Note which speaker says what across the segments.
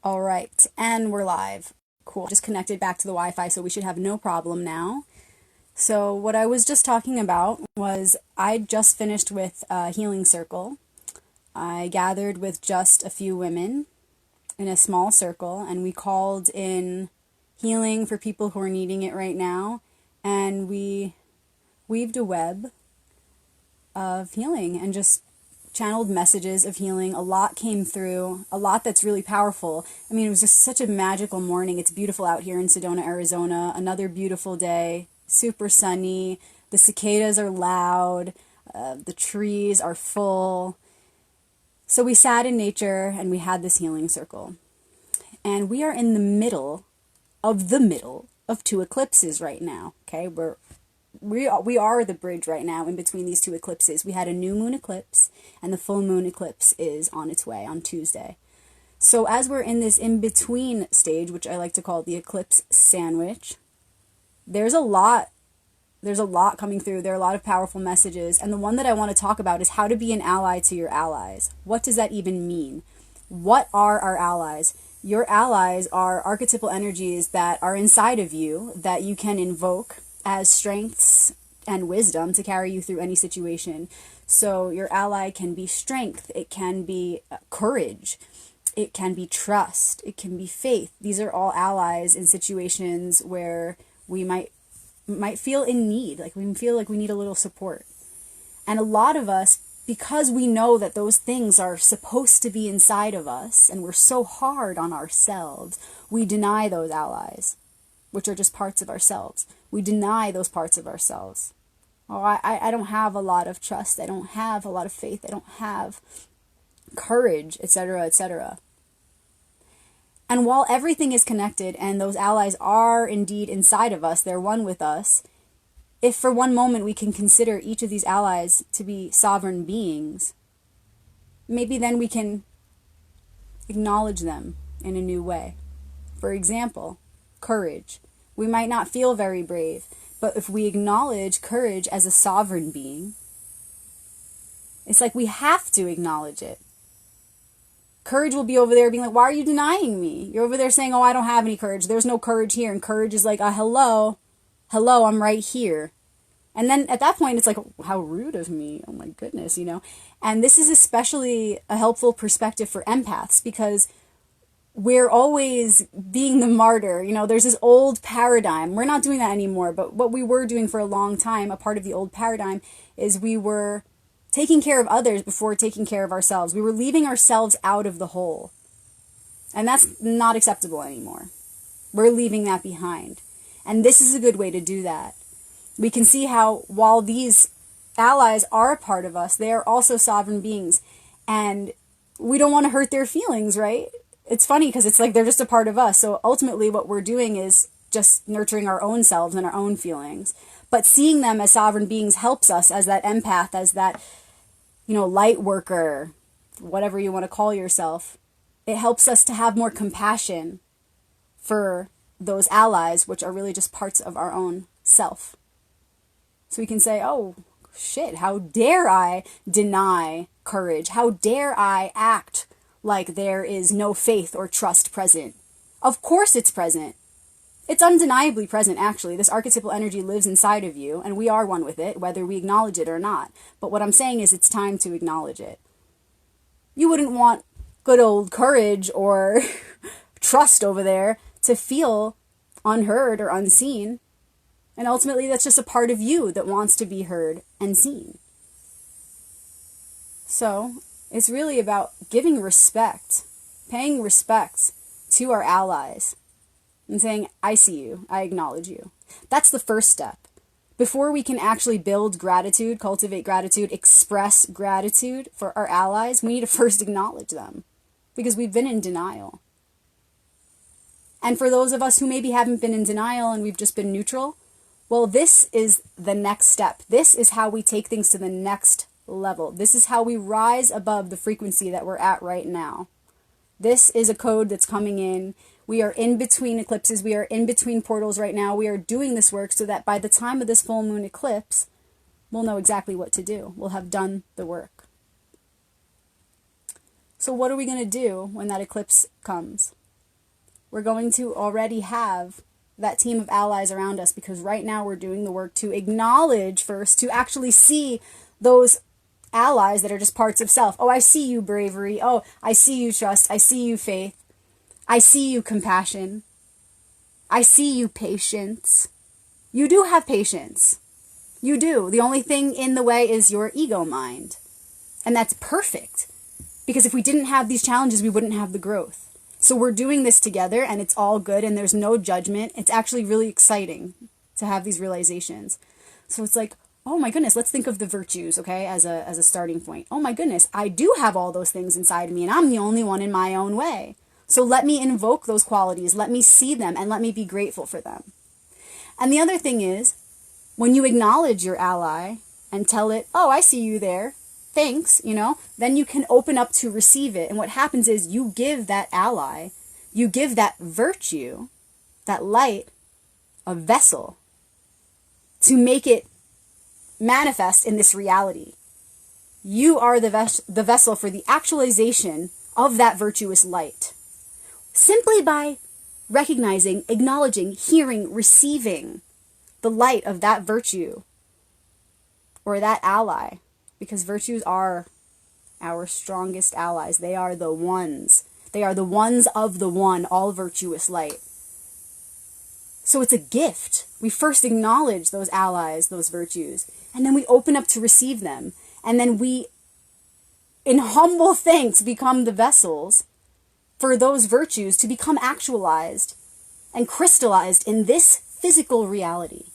Speaker 1: All right, and we're live. Cool. Just connected back to the Wi-Fi, so we should have no problem now. So what I was just talking about was I just finished with a healing circle. I gathered with just a few women in a small circle, and we called in healing for people who are needing it right now, and we weaved a web of healing and just channeled messages of healing. A lot came through, a lot that's really powerful. I mean, it was just such a magical morning. It's beautiful out here in Sedona, Arizona. Another beautiful day, super sunny. The cicadas are loud. The trees are full. So we sat in nature and we had this healing circle. And we are in the middle of two eclipses right now. Okay, we are the bridge right now in between these two eclipses. We had a new moon eclipse, and the full moon eclipse is on its way on Tuesday. So as we're in this in-between stage, which I like to call the eclipse sandwich, there's a lot coming through. There are a lot of powerful messages, and the one that I want to talk about is how to be an ally to your allies. What does that even mean? What are our allies? Your allies are archetypal energies that are inside of you that you can invoke as strengths and wisdom to carry you through any situation. So your ally can be strength, it can be courage, it can be trust, it can be faith. These are all allies in situations where we might feel in need, like we feel like we need a little support. And a lot of us, because we know that those things are supposed to be inside of us and we're so hard on ourselves, we deny those allies, which are just parts of ourselves. We deny those parts of ourselves. Oh, I don't have a lot of trust. I don't have a lot of faith. I don't have courage, etc., etc. And while everything is connected and those allies are indeed inside of us, they're one with us, if for one moment we can consider each of these allies to be sovereign beings, maybe then we can acknowledge them in a new way. For example, courage. We might not feel very brave, but if we acknowledge courage as a sovereign being, it's like we have to acknowledge it. Courage will be over there being like, why are you denying me? You're over there saying, oh, I don't have any courage. There's no courage here. And courage is like, hello, I'm right here. And then at that point, it's like, how rude of me. Oh my goodness, And this is especially a helpful perspective for empaths because we're always being the martyr. There's this old paradigm. We're not doing that anymore, but what we were doing for a long time, a part of the old paradigm, is we were taking care of others before taking care of ourselves. We were leaving ourselves out of the whole. And that's not acceptable anymore. We're leaving that behind. And this is a good way to do that. We can see how while these allies are a part of us, they are also sovereign beings. And we don't want to hurt their feelings, right? It's funny because it's like they're just a part of us. So ultimately what we're doing is just nurturing our own selves and our own feelings. But seeing them as sovereign beings helps us as that empath, as that, light worker, whatever you want to call yourself. It helps us to have more compassion for those allies, which are really just parts of our own self. So we can say, oh, shit, how dare I deny courage? How dare I act like there is no faith or trust present? Of course it's present. It's undeniably present, actually. This archetypal energy lives inside of you, and we are one with it, whether we acknowledge it or not. But what I'm saying is it's time to acknowledge it. You wouldn't want good old courage or trust over there to feel unheard or unseen. And ultimately, that's just a part of you that wants to be heard and seen. So it's really about giving respect, paying respect to our allies, and saying, I see you, I acknowledge you. That's the first step. Before we can actually build gratitude, cultivate gratitude, express gratitude for our allies, we need to first acknowledge them because we've been in denial. And for those of us who maybe haven't been in denial and we've just been neutral, well, this is the next step. This is how we take things to the next level. This is how we rise above the frequency that we're at right now. This is a code that's coming in. We are in between eclipses. We are in between portals right now. We are doing this work so that by the time of this full moon eclipse, we'll know exactly what to do. We'll have done the work. So what are we going to do when that eclipse comes? we're going to already have that team of allies around us, because right now we're doing the work to acknowledge first, to actually see those allies that are just parts of self. Oh, I see you, bravery. Oh, I see you, trust. I see you, faith. I see you, compassion. I see you, patience. You do have patience. You do. The only thing in the way is your ego mind. And that's perfect. Because if we didn't have these challenges, we wouldn't have the growth. So we're doing this together, and it's all good, and there's no judgment. It's actually really exciting to have these realizations. So it's like, oh my goodness, let's think of the virtues, okay, as a starting point. Oh my goodness, I do have all those things inside of me, and I'm the only one in my own way. So let me invoke those qualities, let me see them, and let me be grateful for them. And the other thing is, when you acknowledge your ally and tell it, oh, I see you there, thanks, then you can open up to receive it. And what happens is you give that ally, you give that virtue, that light, a vessel to make it manifest in this reality. You are the vessel for the actualization of that virtuous light. Simply by recognizing, acknowledging, hearing, receiving the light of that virtue or that ally. Because virtues are our strongest allies. They are the ones. They are the ones of the one, all virtuous light. So it's a gift. We first acknowledge those allies, those virtues, and then we open up to receive them. And then we, in humble thanks, become the vessels for those virtues to become actualized and crystallized in this physical reality.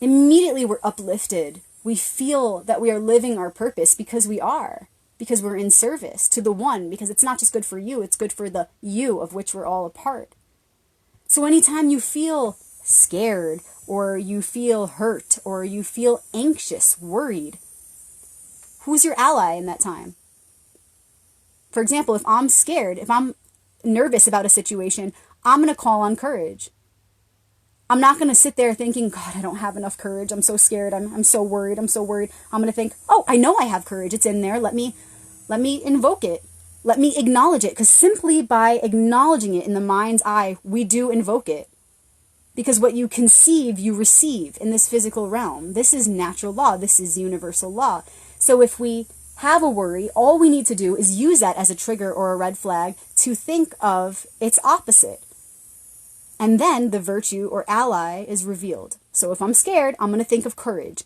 Speaker 1: Immediately we're uplifted. We feel that we are living our purpose because we are. Because we're in service to the one. Because it's not just good for you, it's good for the you of which we're all a part. So anytime you feel scared, or you feel hurt, or you feel anxious, worried, who's your ally in that time? For example, if I'm scared, if I'm nervous about a situation, I'm going to call on courage. I'm not going to sit there thinking, God, I don't have enough courage. I'm so scared. I'm so worried. I'm so worried. I'm going to think, oh, I know I have courage. It's in there. Let me invoke it. Let me acknowledge it. Because simply by acknowledging it in the mind's eye, we do invoke it. Because what you conceive, you receive in this physical realm. This is natural law. This is universal law. So if we have a worry, all we need to do is use that as a trigger or a red flag to think of its opposite. And then the virtue or ally is revealed. So if I'm scared, I'm going to think of courage.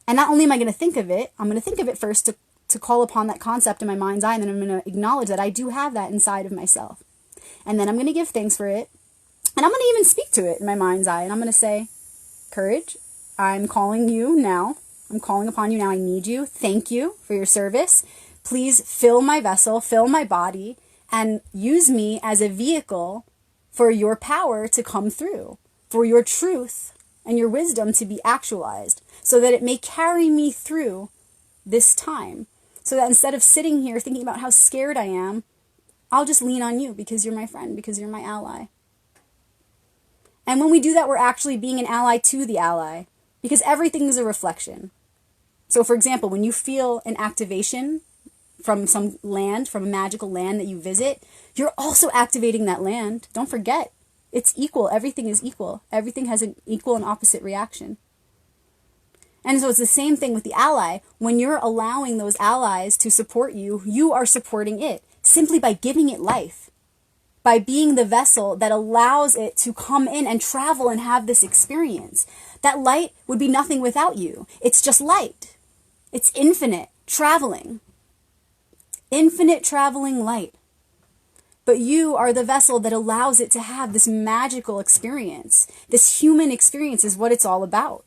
Speaker 1: And not only am I going to think of it, I'm going to think of it first to call upon that concept in my mind's eye, and then I'm going to acknowledge that I do have that inside of myself. And then I'm going to give thanks for it. And I'm going to even speak to it in my mind's eye. And I'm going to say, courage, I'm calling you now. I'm calling upon you now. I need you. Thank you for your service. Please fill my vessel, fill my body, and use me as a vehicle for your power to come through, for your truth and your wisdom to be actualized, so that it may carry me through this time. So that instead of sitting here thinking about how scared I am, I'll just lean on you because you're my friend, because you're my ally. And when we do that, we're actually being an ally to the ally, because everything is a reflection. So for example, when you feel an activation from some land, from a magical land that you visit, you're also activating that land. Don't forget, it's equal. Everything is equal. Everything has an equal and opposite reaction. And so it's the same thing with the ally. When you're allowing those allies to support you, you are supporting it simply by giving it life, by being the vessel that allows it to come in and travel and have this experience. That light would be nothing without you. It's just light. It's infinite traveling. Infinite traveling light. But you are the vessel that allows it to have this magical experience. This human experience is what it's all about.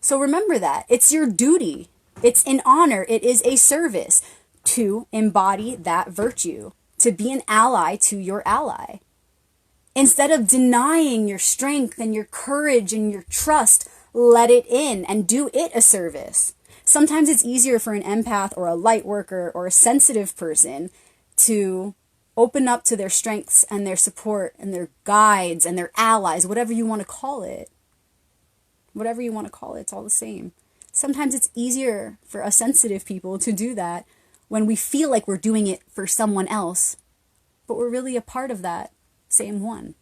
Speaker 1: So remember that. It's your duty. It's an honor. It is a service to embody that virtue, to be an ally to your ally. Instead of denying your strength and your courage and your trust, let it in and do it a service. Sometimes it's easier for an empath or a light worker or a sensitive person to open up to their strengths and their support and their guides and their allies, whatever you want to call it. Whatever you want to call it, it's all the same. Sometimes it's easier for us sensitive people to do that when we feel like we're doing it for someone else, but we're really a part of that same one.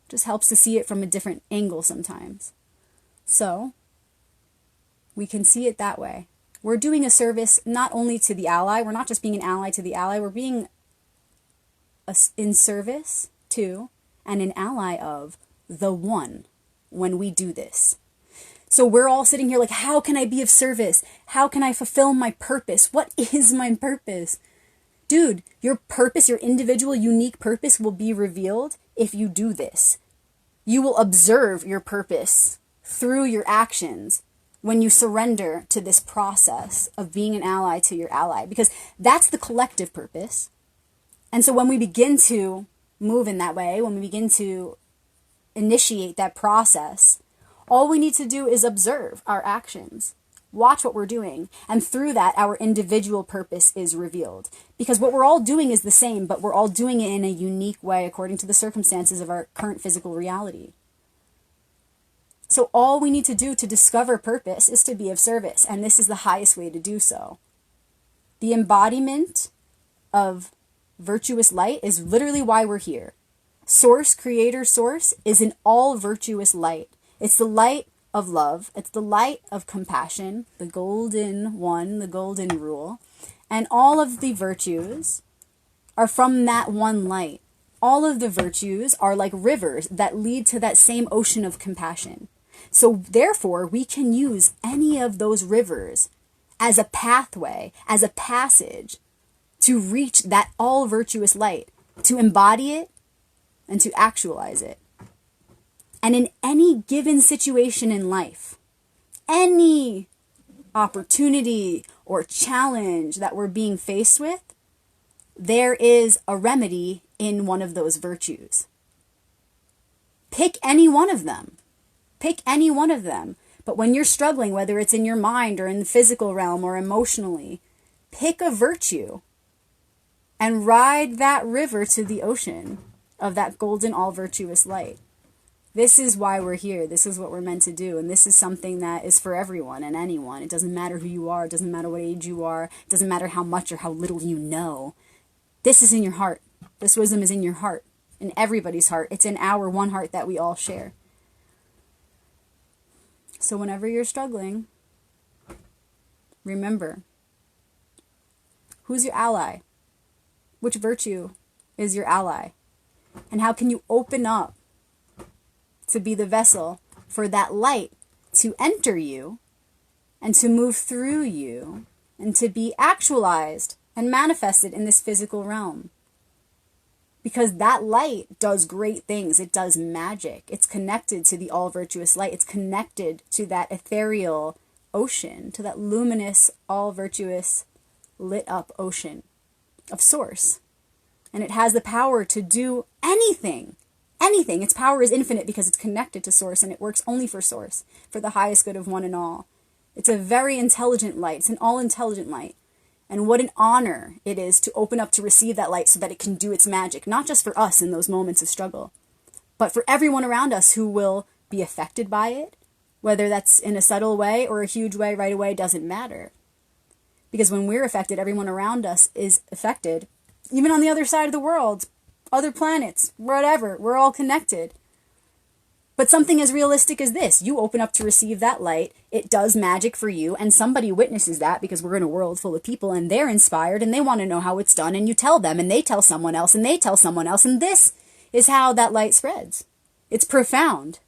Speaker 1: Just helps to see it from a different angle sometimes. So we can see it that way. We're doing a service not only to the ally, we're not just being an ally to the ally, we're being in service to and an ally of the one when we do this. So we're all sitting here like, how can I be of service? How can I fulfill my purpose? What is my purpose? Dude, your purpose, your individual, unique purpose will be revealed if you do this. You will observe your purpose through your actions when you surrender to this process of being an ally to your ally, because that's the collective purpose. And so when we begin to move in that way, when we begin to initiate that process, all we need to do is observe our actions, watch what we're doing, and through that, our individual purpose is revealed. Because what we're all doing is the same, but we're all doing it in a unique way according to the circumstances of our current physical reality. So all we need to do to discover purpose is to be of service, and this is the highest way to do so. The embodiment of virtuous light is literally why we're here. Source, creator, source is an all virtuous light. It's the light of love. It's the light of compassion, the golden one, the golden rule. And all of the virtues are from that one light. All of the virtues are like rivers that lead to that same ocean of compassion. So therefore, we can use any of those rivers as a pathway, as a passage to reach that all virtuous light, to embody it and to actualize it. And in any given situation in life, any opportunity or challenge that we're being faced with, there is a remedy in one of those virtues. Pick any one of them. Pick any one of them. But when you're struggling, whether it's in your mind or in the physical realm or emotionally, pick a virtue and ride that river to the ocean of that golden all virtuous light. This is why we're here. This is what we're meant to do. And this is something that is for everyone and anyone. It doesn't matter who you are. It doesn't matter what age you are. It doesn't matter how much or how little you know. This is in your heart. This wisdom is in your heart, in everybody's heart. It's in our one heart that we all share. So whenever you're struggling, remember, who's your ally? Which virtue is your ally? And how can you open up to be the vessel for that light to enter you and to move through you and to be actualized and manifested in this physical realm? Because that light does great things. It does magic. It's connected to the all virtuous light. It's connected to that ethereal ocean, to that luminous, all virtuous, lit up ocean of source. And it has the power to do anything. Anything. Its power is infinite because it's connected to source, and it works only for source, for the highest good of one and all. It's a very intelligent light. It's an all-intelligent light. And what an honor it is to open up to receive that light so that it can do its magic, not just for us in those moments of struggle, but for everyone around us who will be affected by it, whether that's in a subtle way or a huge way right away, doesn't matter. Because when we're affected, everyone around us is affected, even on the other side of the world, other planets, whatever, we're all connected. But something as realistic as this, you open up to receive that light, it does magic for you, and somebody witnesses that because we're in a world full of people and they're inspired and they want to know how it's done, and you tell them and they tell someone else and they tell someone else, and this is how that light spreads. It's profound.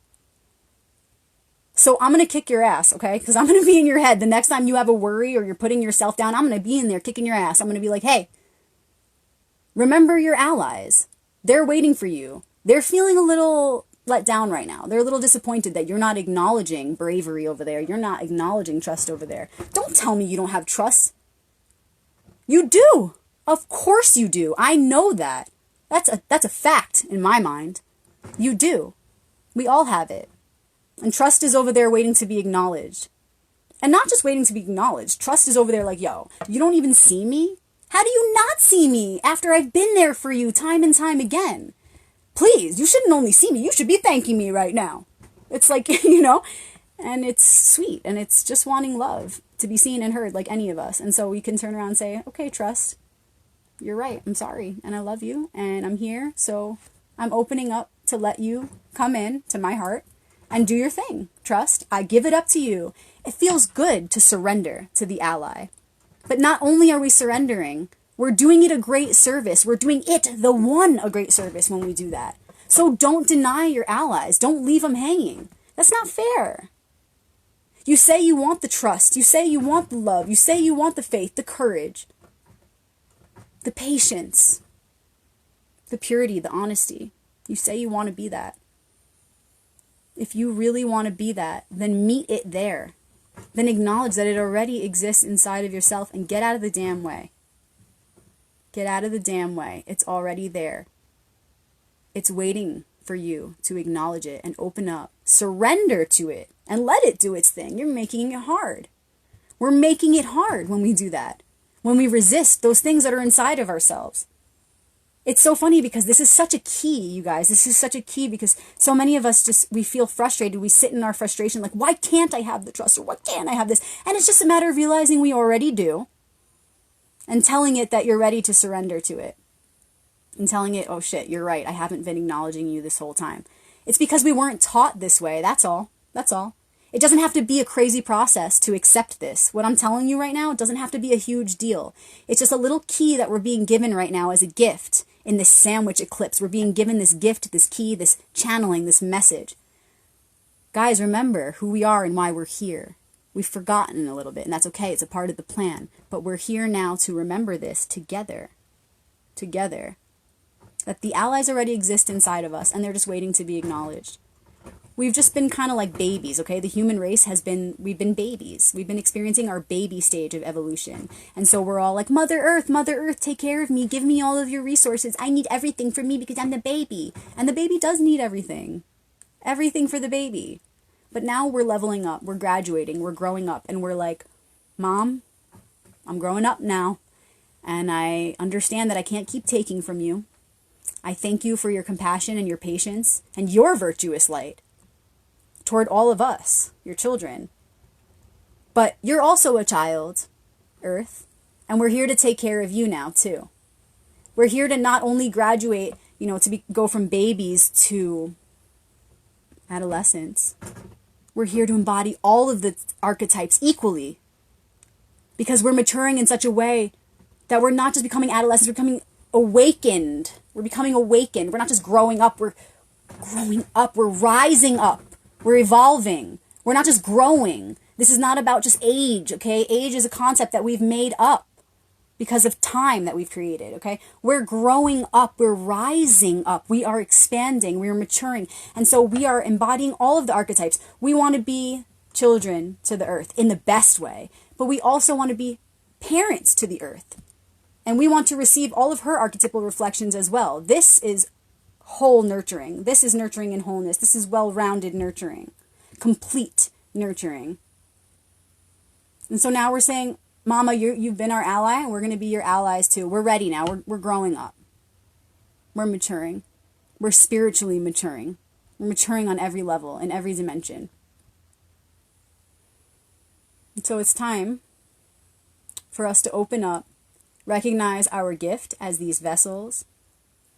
Speaker 1: So I'm going to kick your ass, okay? Because I'm going to be in your head the next time you have a worry or you're putting yourself down. I'm going to be in there kicking your ass. I'm going to be like, hey, remember your allies. They're waiting for you. They're feeling a little let down right now. They're a little disappointed that you're not acknowledging bravery over there. You're not acknowledging trust over there. Don't tell me you don't have trust. You do. Of course you do. I know that. That's a fact in my mind. You do. We all have it. And trust is over there waiting to be acknowledged. And not just waiting to be acknowledged. Trust is over there like, yo, you don't even see me? How do you not see me after I've been there for you time and time again? Please, you shouldn't only see me. You should be thanking me right now. It's like, and it's sweet, and it's just wanting love. to be seen and heard like any of us. And so we can turn around and say, okay, trust, you're right. I'm sorry. And I love you. And I'm here. So I'm opening up to let you come in to my heart and do your thing. Trust, I give it up to you. It feels good to surrender to the ally. But not only are we surrendering, we're doing it a great service. We're doing it, the one, a great service when we do that. So don't deny your allies. Don't leave them hanging. That's not fair. You say you want the trust. You say you want the love. You say you want the faith, the courage, the patience, the purity, the honesty. You say you want to be that. If you really want to be that, then meet it there. Then acknowledge that it already exists inside of yourself and get out of the damn way. Get out of the damn way. It's already there. It's waiting for you to acknowledge it and open up. Surrender to it and let it do its thing. You're making it hard. We're making it hard when we do that. When we resist those things that are inside of ourselves. It's so funny because this is such a key, you guys. This is such a key because so many of us we feel frustrated. We sit in our frustration like, why can't I have the trust? Or why can't I have this? And it's just a matter of realizing we already do. And telling it that you're ready to surrender to it. And telling it, oh shit, you're right. I haven't been acknowledging you this whole time. It's because we weren't taught this way. That's all. That's all. It doesn't have to be a crazy process to accept this. What I'm telling you right now, it doesn't have to be a huge deal. It's just a little key that we're being given right now as a gift in this sandwich eclipse. We're being given this gift, this key, this channeling, this message. Guys, remember who we are and why we're here. We've forgotten a little bit, and that's okay. It's a part of the plan. But we're here now to remember this together. Together. That the allies already exist inside of us, and they're just waiting to be acknowledged. We've just been kind of like babies, okay? The human race we've been babies. We've been experiencing our baby stage of evolution. And so we're all like, Mother Earth, take care of me. Give me all of your resources. I need everything for me because I'm the baby. And the baby does need everything. Everything for the baby. But now we're leveling up. We're graduating. We're growing up. And we're like, Mom, I'm growing up now. And I understand that I can't keep taking from you. I thank you for your compassion and your patience and your virtuous light toward all of us, your children. But you're also a child, Earth, and we're here to take care of you now, too. We're here to not only graduate, go from babies to adolescents. We're here to embody all of the archetypes equally because we're maturing in such a way that we're not just becoming adolescents, we're becoming awakened. We're becoming awakened. We're not just growing up, we're growing up. We're rising up. We're evolving. We're not just growing. This is not about just age, okay? Age is a concept that we've made up because of time that we've created, okay? We're growing up. We're rising up. We are expanding. We are maturing. And so we are embodying all of the archetypes. We want to be children to the earth in the best way, but we also want to be parents to the earth. And we want to receive all of her archetypal reflections as well. This is whole nurturing. This is nurturing in wholeness. This is well-rounded nurturing. Complete nurturing. And so now we're saying, Mama, you've been our ally, and we're going to be your allies too. We're ready now. We're growing up. We're maturing. We're spiritually maturing. We're maturing on every level, in every dimension. And so it's time for us to open up, recognize our gift as these vessels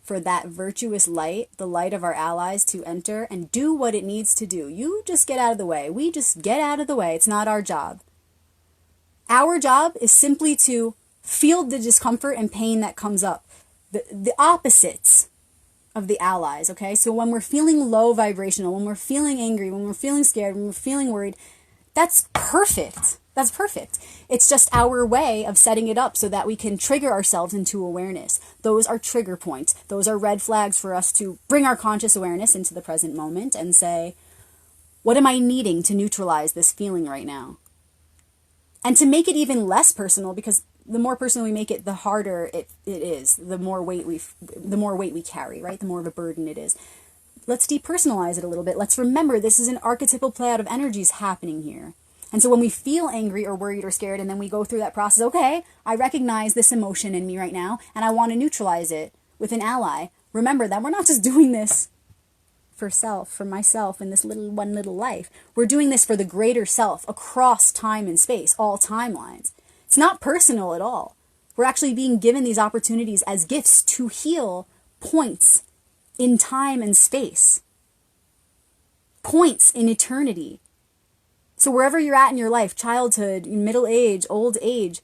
Speaker 1: for that virtuous light, the light of our allies, to enter and do what it needs to do. You just get out of the way. We just get out of the way. It's not our job. Our job is simply to feel the discomfort and pain that comes up. The opposites of the allies, okay? So when we're feeling low vibrational, when we're feeling angry, when we're feeling scared, when we're feeling worried, that's perfect. That's perfect. It's just our way of setting it up so that we can trigger ourselves into awareness. Those are trigger points. Those are red flags for us to bring our conscious awareness into the present moment and say, what am I needing to neutralize this feeling right now? And to make it even less personal, because the more personal we make it, the harder it is. The more weight we carry, right? The more of a burden it is. Let's depersonalize it a little bit. Let's remember this is an archetypal play out of energies happening here. And so when we feel angry or worried or scared, and then we go through that process, okay, I recognize this emotion in me right now, and I want to neutralize it with an ally. Remember that we're not just doing this for self, for myself in this one little life. We're doing this for the greater self across time and space, all timelines. It's not personal at all. We're actually being given these opportunities as gifts to heal points in time and space, points in eternity. So wherever you're at in your life, childhood, middle age, old age,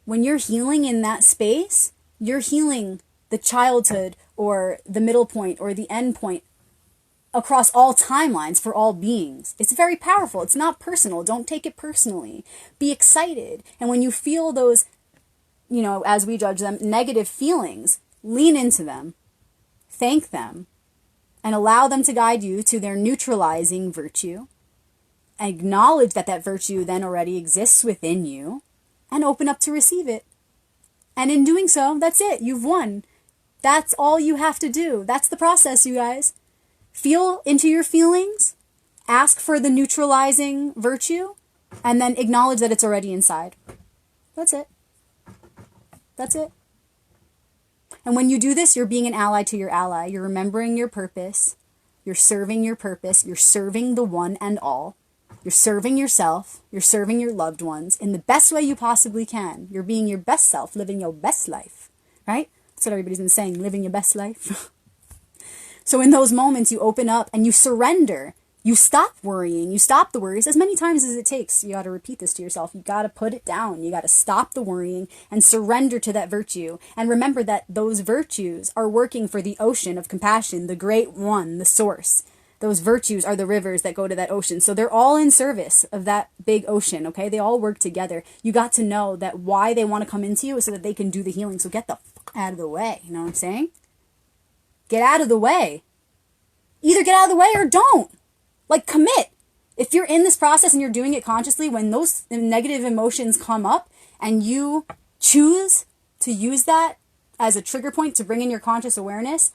Speaker 1: when you're healing in that space, you're healing the childhood or the middle point or the end point across all timelines for all beings. It's very powerful. It's not personal. Don't take it personally. Be excited. And when you feel those, as we judge them, negative feelings, lean into them, thank them, and allow them to guide you to their neutralizing virtue. Acknowledge that that virtue then already exists within you and open up to receive it. And in doing so, that's it. You've won. That's all you have to do. That's the process, you guys. Feel into your feelings, ask for the neutralizing virtue, and then acknowledge that it's already inside. That's it. That's it. And when you do this, you're being an ally to your ally. You're remembering your purpose. You're serving your purpose. You're serving the one and all. You're serving yourself. You're serving your loved ones in the best way you possibly can. You're being your best self, living your best life, right? That's what everybody's been saying, living your best life. So in those moments, you open up and you surrender. You stop worrying. You stop the worries as many times as it takes. You got to repeat this to yourself. You got to put it down. You got to stop the worrying and surrender to that virtue. And remember that those virtues are working for the ocean of compassion, the great one, the source. Those virtues are the rivers that go to that ocean. So they're all in service of that big ocean, okay? They all work together. You got to know that why they want to come into you is so that they can do the healing. So get the fuck out of the way. You know what I'm saying? Get out of the way. Either get out of the way or don't. Like, commit. If you're in this process and you're doing it consciously, when those negative emotions come up and you choose to use that as a trigger point to bring in your conscious awareness,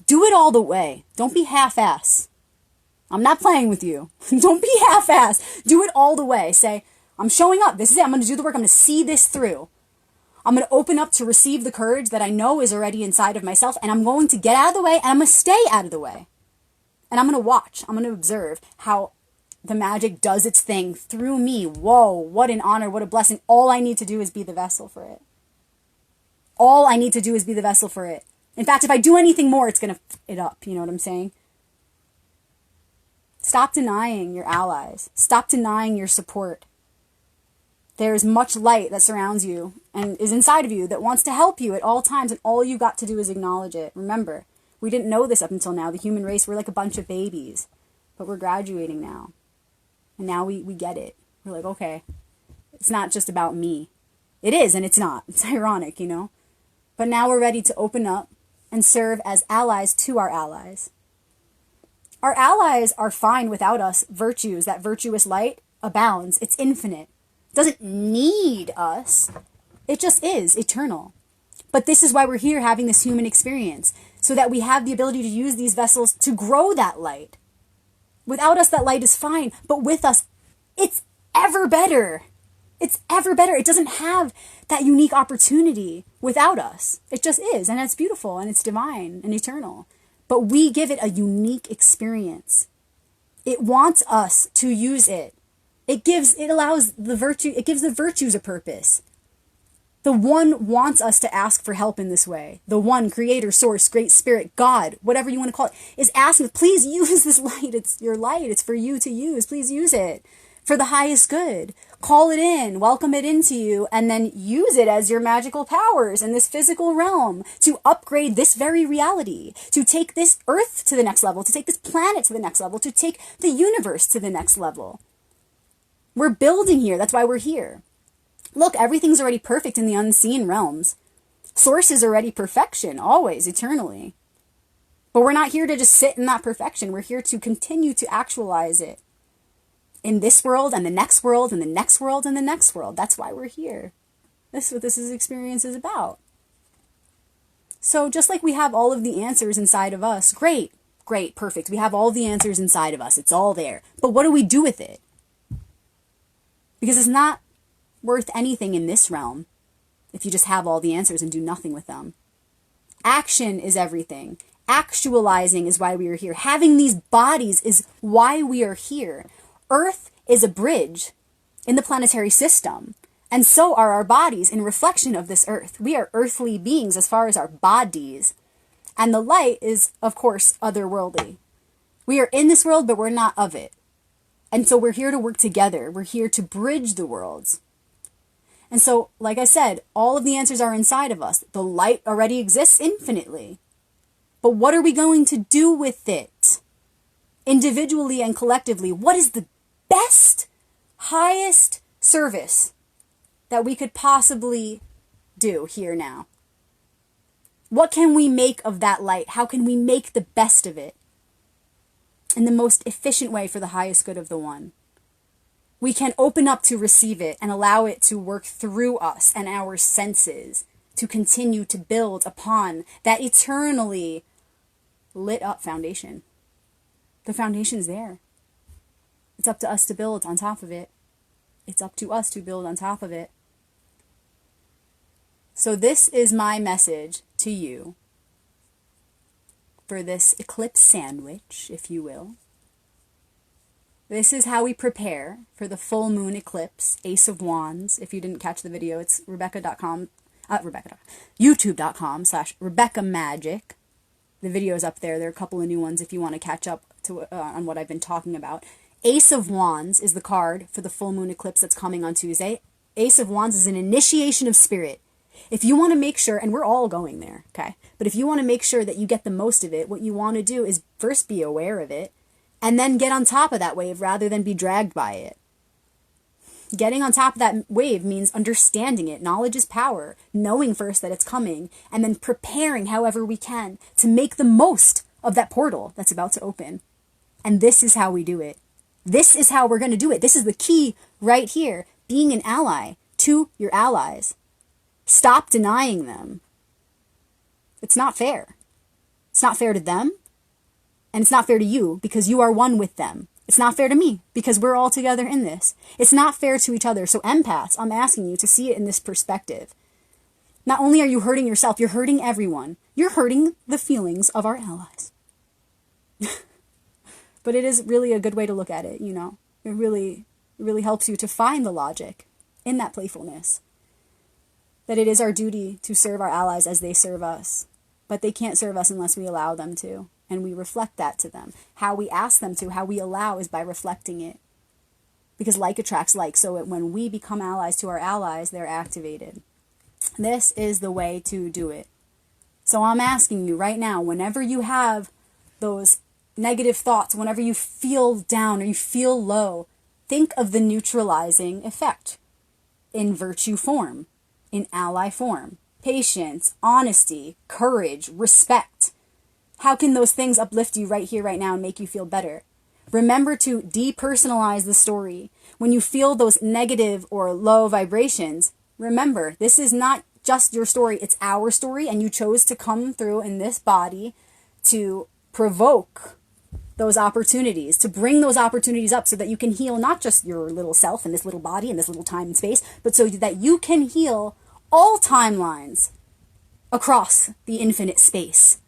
Speaker 1: do it all the way. Don't be half-ass. I'm not playing with you. Don't be half-ass. Do it all the way. Say, I'm showing up. This is it. I'm going to do the work. I'm going to see this through. I'm going to open up to receive the courage that I know is already inside of myself, and I'm going to get out of the way, and I'm going to stay out of the way. And I'm going to watch. I'm going to observe how the magic does its thing through me. Whoa, what an honor, what a blessing. All I need to do is be the vessel for it. All I need to do is be the vessel for it. In fact, if I do anything more, it's going to f it up. You know what I'm saying? Stop denying your allies. Stop denying your support. There is much light that surrounds you and is inside of you that wants to help you at all times, and all you got to do is acknowledge it. Remember, we didn't know this up until now. The human race, we're like a bunch of babies, but we're graduating now. And now we get it. We're like, okay, it's not just about me. It is, and it's not. It's ironic, you know? But now we're ready to open up and serve as allies to our allies. Our allies are fine without us virtues. That virtuous light abounds. It's infinite. It doesn't need us. It just is eternal. But this is why we're here having this human experience, so that we have the ability to use these vessels to grow that light. Without us, that light is fine. But with us, it's ever better. It's ever better. It doesn't have that unique opportunity without us. It just is. And it's beautiful and it's divine and eternal. But we give it a unique experience. It wants us to use it. It gives the virtues a purpose. The one wants us to ask for help in this way. The one, creator, source, great spirit, God, whatever you want to call it, is asking, please use this light. It's your light. It's for you to use. Please use it for the highest good. Call it in, welcome it into you, and then use it as your magical powers in this physical realm to upgrade this very reality, to take this earth to the next level, to take this planet to the next level, to take the universe to the next level. We're building here. That's why we're here. Look, everything's already perfect in the unseen realms. Source is already perfection, always, eternally. But we're not here to just sit in that perfection. We're here to continue to actualize it in this world and the next world and the next world and the next world. That's why we're here. This is what this experience is about. So just like we have all of the answers inside of us, great, perfect. We have all the answers inside of us. It's all there. But what do we do with it? Because it's not worth anything in this realm if you just have all the answers and do nothing with them. Action is everything. Actualizing is why we are here. Having these bodies is why we are here. Earth is a bridge in the planetary system, and so are our bodies in reflection of this earth. We are earthly beings as far as our bodies. And the light is, of course, otherworldly. We are in this world, but we're not of it. And so we're here to work together. We're here to bridge the worlds. And so, like I said, all of the answers are inside of us. The light already exists infinitely. But what are we going to do with it? Individually and collectively, what is the best, highest service that we could possibly do here now? What can we make of that light? How can we make the best of it in the most efficient way for the highest good of the one? We can open up to receive it and allow it to work through us and our senses to continue to build upon that eternally lit up foundation. The foundation's there. It's up to us to build on top of it. It's up to us to build on top of it. So this is my message to you for this eclipse sandwich, if you will. This is how we prepare for the full moon eclipse, Ace of Wands. If you didn't catch the video, it's youtube.com/RebeccaMagic. The video's up there. There are a couple of new ones if you want to catch up to on what I've been talking about. Ace of Wands is the card for the full moon eclipse that's coming on Tuesday. Ace of Wands is an initiation of spirit. If you want to make sure, and we're all going there, okay? But if you want to make sure that you get the most of it, what you want to do is first be aware of it, and then get on top of that wave rather than be dragged by it. Getting on top of that wave means understanding it. Knowledge is power. Knowing first that it's coming, and then preparing however we can to make the most of that portal that's about to open. And this is how we do it. This is how we're going to do it. This is the key right here. Being an ally to your allies. Stop denying them. It's not fair. It's not fair to them, and it's not fair to you because you are one with them. It's not fair to me because we're all together in this. It's not fair to each other. So empaths, I'm asking you to see it in this perspective. Not only are you hurting yourself, you're hurting everyone. You're hurting the feelings of our allies. But it is really a good way to look at it, you know. It really helps you to find the logic in that playfulness. That it is our duty to serve our allies as they serve us. But they can't serve us unless we allow them to. And we reflect that to them. How we ask them to, how we allow is by reflecting it. Because like attracts like. So when we become allies to our allies, they're activated. This is the way to do it. So I'm asking you right now, whenever you have those negative thoughts, whenever you feel down or you feel low, think of the neutralizing effect in virtue form, in ally form. Patience, honesty, courage, respect. How can those things uplift you right here, right now, and make you feel better? Remember to depersonalize the story. When you feel those negative or low vibrations, remember, this is not just your story, it's our story, and you chose to come through in this body to provoke those opportunities, to bring those opportunities up so that you can heal not just your little self in this little body, in this little time and space, but so that you can heal all timelines across the infinite space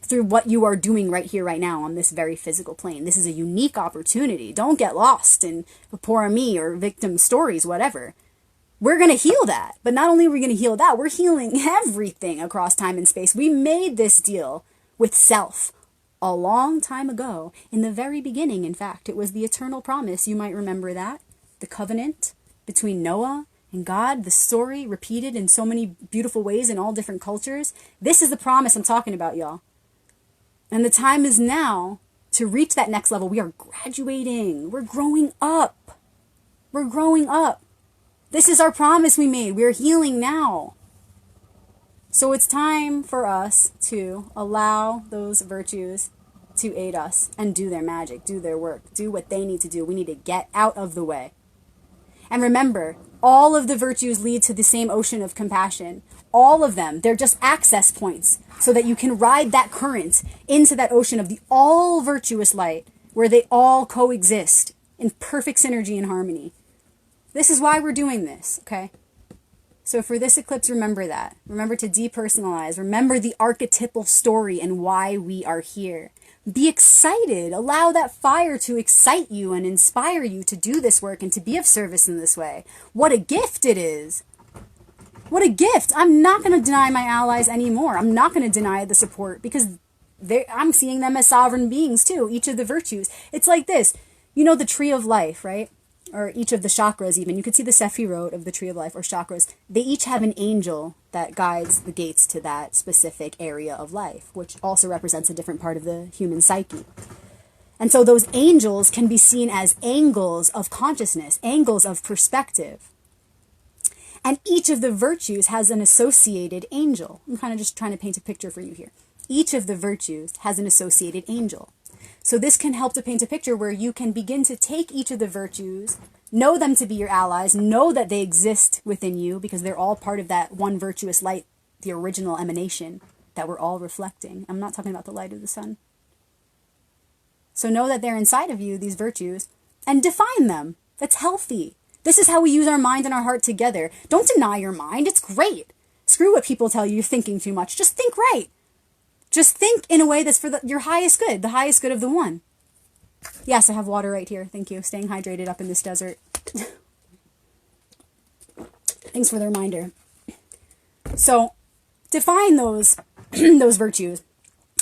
Speaker 1: through what you are doing right here, right now on this very physical plane. This is a unique opportunity. Don't get lost in poor me or victim stories, whatever. We're going to heal that. But not only are we going to heal that, we're healing everything across time and space. We made this deal with self a long time ago. In the very beginning, in fact, it was the eternal promise. You might remember that. The covenant between Noah and God, the story repeated in so many beautiful ways in all different cultures. This is the promise I'm talking about, y'all. And the time is now to reach that next level. We are graduating. We're growing up. We're growing up. This is our promise we made. We're healing now. So it's time for us to allow those virtues to aid us and do their magic, do their work, do what they need to do. We need to get out of the way. And remember, all of the virtues lead to the same ocean of compassion. All of them. They're just access points so that you can ride that current into that ocean of the all virtuous light where they all coexist in perfect synergy and harmony. This is why we're doing this, okay? So for this eclipse, remember that. Remember to depersonalize. Remember the archetypal story and why we are here. Be excited. Allow that fire to excite you and inspire you to do this work and to be of service in this way. What a gift it is. What a gift. I'm not going to deny my allies anymore. I'm not going to deny the support because I'm seeing them as sovereign beings too, each of the virtues. It's like this. You know the tree of life, right? Or each of the chakras even. You could see the Sephirot of the tree of life or chakras. They each have an angel that guides the gates to that specific area of life, which also represents a different part of the human psyche. And so those angels can be seen as angles of consciousness, angles of perspective. And each of the virtues has an associated angel. I'm kind of just trying to paint a picture for you here. Each of the virtues has an associated angel. So this can help to paint a picture where you can begin to take each of the virtues, know them to be your allies, know that they exist within you because they're all part of that one virtuous light, the original emanation that we're all reflecting. I'm not talking about the light of the sun. So know that they're inside of you, these virtues, and define them. That's healthy. This is how we use our mind and our heart together. Don't deny your mind. It's great. Screw what people tell you you're thinking too much. Just think right. Just think in a way that's for your highest good, the highest good of the one. Yes, I have water right here. Thank you. Staying hydrated up in this desert. Thanks for the reminder. So, define those, those virtues.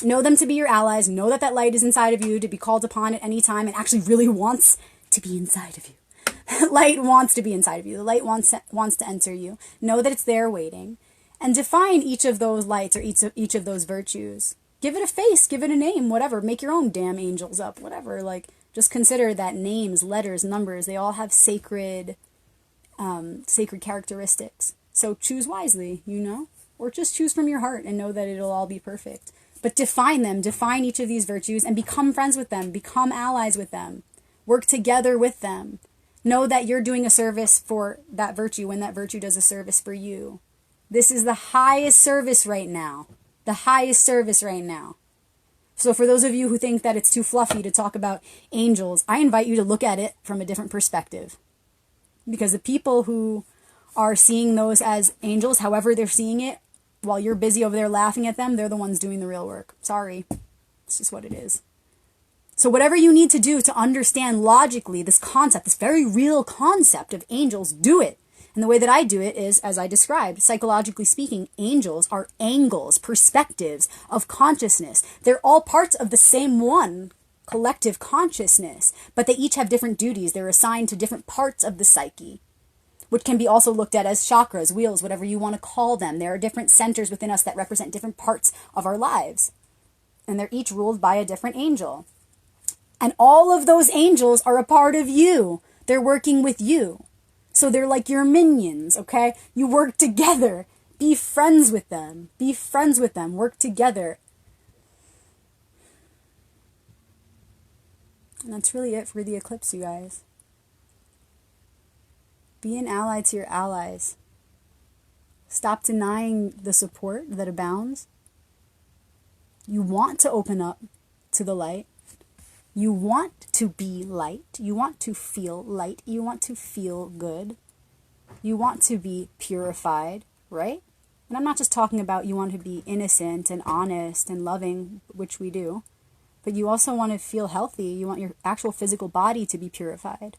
Speaker 1: Know them to be your allies. Know that that light is inside of you to be called upon at any time and actually really wants to be inside of you. Light wants to be inside of you. The light wants to enter you. Know that it's there waiting. And define each of those lights or each of those virtues. Give it a face, give it a name, whatever. Make your own damn angels up, whatever. Like, just consider that names, letters, numbers, they all have sacred characteristics. So choose wisely, you know? Or just choose from your heart and know that it'll all be perfect. But define them, define each of these virtues and become friends with them, become allies with them. Work together with them. Know that you're doing a service for that virtue when that virtue does a service for you. This is the highest service right now. The highest service right now. So for those of you who think that it's too fluffy to talk about angels, I invite you to look at it from a different perspective. Because the people who are seeing those as angels, however they're seeing it, while you're busy over there laughing at them, they're the ones doing the real work. Sorry. It's just what it is. So whatever you need to do to understand logically this concept, this very real concept of angels, do it. And the way that I do it is, as I described, psychologically speaking, angels are angles, perspectives of consciousness. They're all parts of the same one collective consciousness, but they each have different duties. They're assigned to different parts of the psyche, which can be also looked at as chakras, wheels, whatever you want to call them. There are different centers within us that represent different parts of our lives, and they're each ruled by a different angel. And all of those angels are a part of you. They're working with you. So they're like your minions, okay? You work together. Be friends with them. Be friends with them. Work together. And that's really it for the eclipse, you guys. Be an ally to your allies. Stop denying the support that abounds. You want to open up to the light. You want to be light. You want to feel light. You want to feel good. You want to be purified, right? And I'm not just talking about you want to be innocent and honest and loving, which we do, but you also want to feel healthy. You want your actual physical body to be purified.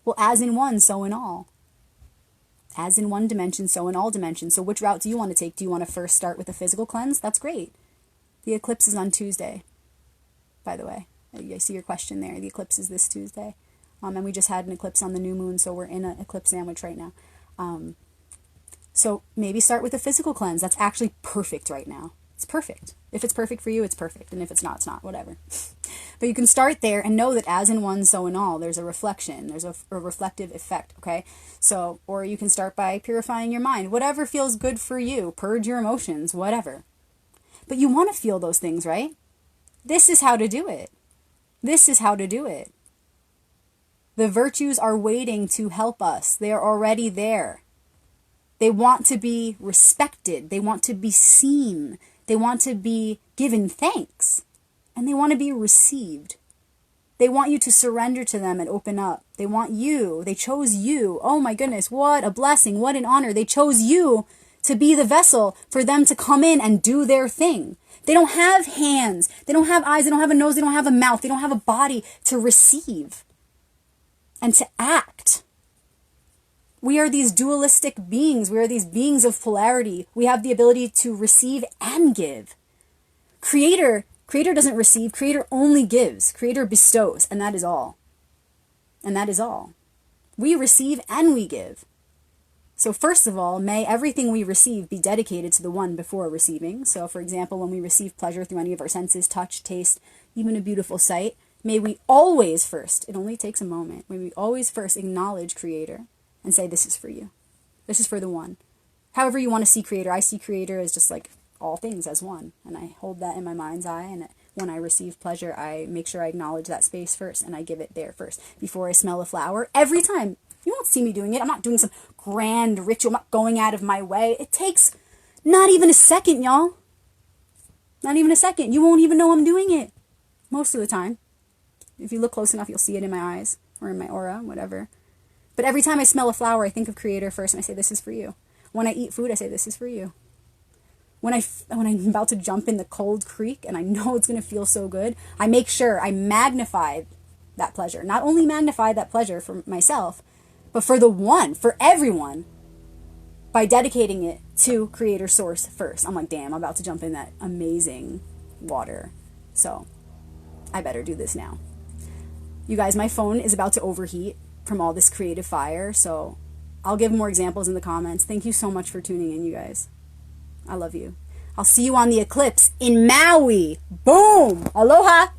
Speaker 1: Well, as in one, so in all. As in one dimension, so in all dimensions. So which route do you want to take? Do you want to first start with a physical cleanse? That's great. The eclipse is on Tuesday, by the way. I see your question there. The eclipse is this Tuesday. And we just had an eclipse on the new moon, so we're in an eclipse sandwich right now. So maybe start with a physical cleanse. That's actually perfect right now. It's perfect. If it's perfect for you, it's perfect. And if it's not, whatever. But you can start there and know that as in one, so in all. There's a reflection. There's a reflective effect, okay? So, or you can start by purifying your mind. Whatever feels good for you. Purge your emotions, whatever. But you want to feel those things, right? This is how to do it. This is how to do it. The virtues are waiting to help us. They are already there. They want to be respected. They want to be seen. They want to be given thanks. And they want to be received. They want you to surrender to them and open up. They want you. They chose you. Oh my goodness, what a blessing, what an honor. They chose you to be the vessel for them to come in and do their thing. They don't have hands. They don't have eyes. They don't have a nose. They don't have a mouth. They don't have a body to receive and to act. We are these dualistic beings. We are these beings of polarity. We have the ability to receive and give. Creator doesn't receive. Creator only gives. Creator bestows. And that is all. And that is all. We receive and we give. So first of all, may everything we receive be dedicated to the one before receiving. So for example, when we receive pleasure through any of our senses, touch, taste, even a beautiful sight, may we always first, it only takes a moment, may we always first acknowledge Creator and say, this is for you. This is for the one. However you want to see Creator. I see Creator as just like all things as one. And I hold that in my mind's eye. And when I receive pleasure, I make sure I acknowledge that space first and I give it there first. Before I smell a flower, every time. You won't see me doing it. I'm not doing some grand ritual. I'm not going out of my way. It takes not even a second, y'all. Not even a second. You won't even know I'm doing it. Most of the time. If you look close enough, you'll see it in my eyes or in my aura, whatever. But every time I smell a flower, I think of Creator first and I say, this is for you. When I eat food, I say, this is for you. When I'm about to jump in the cold creek and I know it's going to feel so good, I make sure I magnify that pleasure. Not only magnify that pleasure for myself, but for the one, for everyone, by dedicating it to Creator Source first. I'm like, damn, I'm about to jump in that amazing water. So I better do this now. You guys, my phone is about to overheat from all this creative fire. So I'll give more examples in the comments. Thank you so much for tuning in, you guys. I love you. I'll see you on the eclipse in Maui. Boom! Aloha!